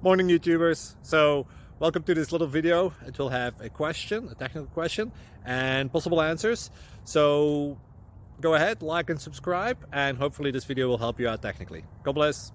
Morning YouTubers. So welcome to this little video. It will have a question, a technical question, and possible answers. So go ahead, like and subscribe, and hopefully this video will help you out technically. God bless.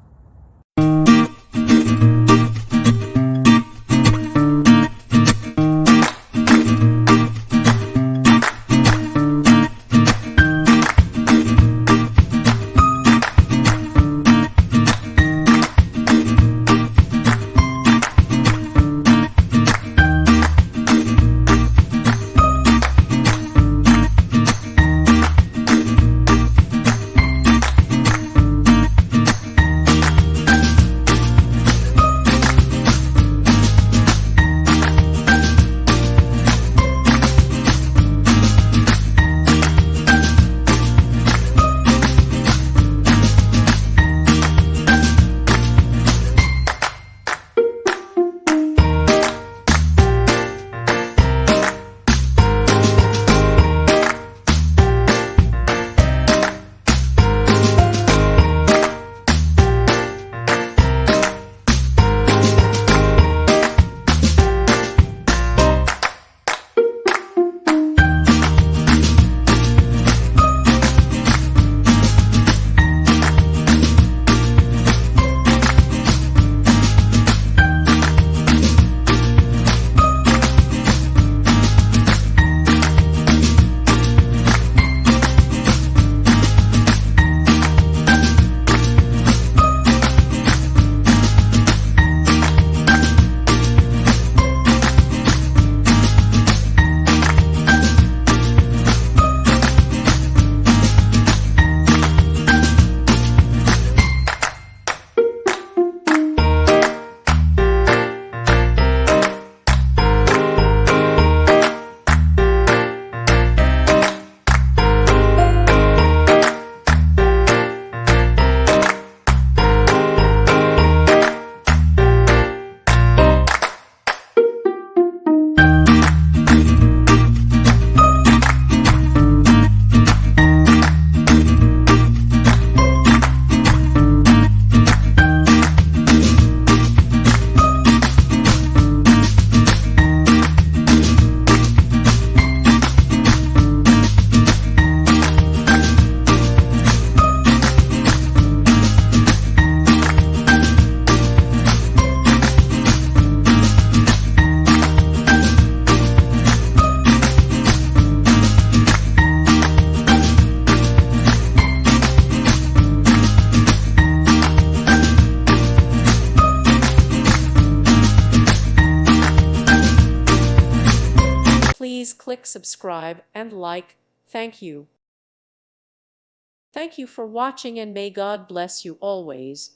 Please click subscribe and like. Thank you. Thank you for watching and may God bless you always.